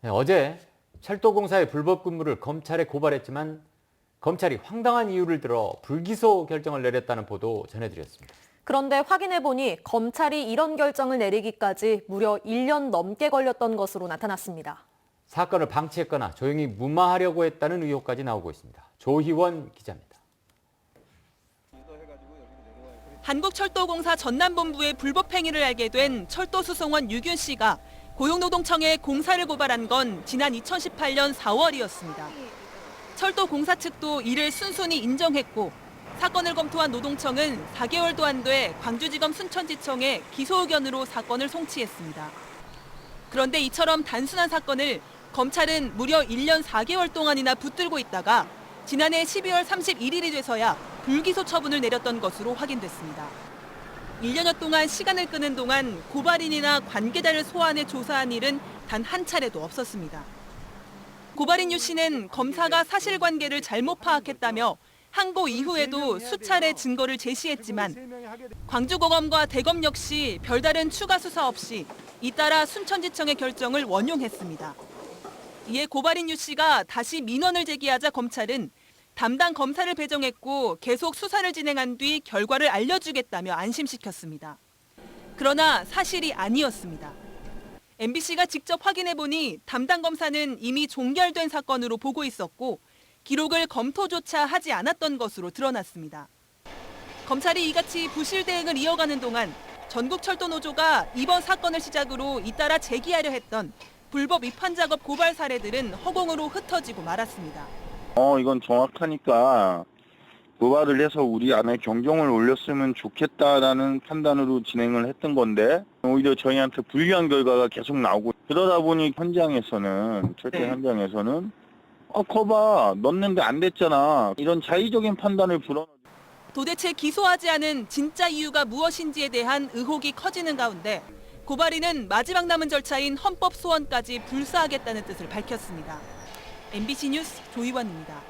네, 어제 철도공사의 불법 근무를 검찰에 고발했지만 검찰이 황당한 이유를 들어 불기소 결정을 내렸다는 보도 전해드렸습니다. 그런데 확인해보니 검찰이 이런 결정을 내리기까지 무려 1년 넘게 걸렸던 것으로 나타났습니다. 사건을 방치했거나 조용히 무마하려고 했다는 의혹까지 나오고 있습니다. 조희원 기자입니다. 한국철도공사 전남본부의 불법 행위를 알게 된 철도수송원 유균 씨가 고용노동청에 공사를 고발한 건 지난 2018년 4월이었습니다. 철도공사 측도 이를 순순히 인정했고 사건을 검토한 노동청은 4개월도 안 돼 광주지검 순천지청에 기소 의견으로 사건을 송치했습니다. 그런데 이처럼 단순한 사건을 검찰은 무려 1년 4개월 동안이나 붙들고 있다가 지난해 12월 31일이 돼서야 불기소 처분을 내렸던 것으로 확인됐습니다. 1년여 동안 시간을 끄는 동안 고발인이나 관계자를 소환해 조사한 일은 단 한 차례도 없었습니다. 고발인 유 씨는 검사가 사실관계를 잘못 파악했다며 항고 이후에도 수차례 증거를 제시했지만 광주고검과 대검 역시 별다른 추가 수사 없이 잇따라 순천지청의 결정을 원용했습니다. 이에 고발인 유 씨가 다시 민원을 제기하자 검찰은 담당 검사를 배정했고 계속 수사를 진행한 뒤 결과를 알려주겠다며 안심시켰습니다. 그러나 사실이 아니었습니다. MBC가 직접 확인해보니 담당 검사는 이미 종결된 사건으로 보고 있었고 기록을 검토조차 하지 않았던 것으로 드러났습니다. 검찰이 이같이 부실 대응을 이어가는 동안 전국철도노조가 이번 사건을 시작으로 잇따라 제기하려 했던 불법 위판 작업 고발 사례들은 허공으로 흩어지고 말았습니다. 이건 정확하니까 고발을 해서 우리 안에 경종을 울렸으면 좋겠다라는 판단으로 진행을 했던 건데 오히려 저희한테 불리한 결과가 계속 나오고 그러다 보니 현장에서는 철도 현장에서는 거봐 넣는데 안 됐잖아 이런 자의적인 판단을 불어넣어. 도대체 기소하지 않은 진짜 이유가 무엇인지에 대한 의혹이 커지는 가운데 고발인은 마지막 남은 절차인 헌법 소원까지 불사하겠다는 뜻을 밝혔습니다. MBC 뉴스 조희원입니다.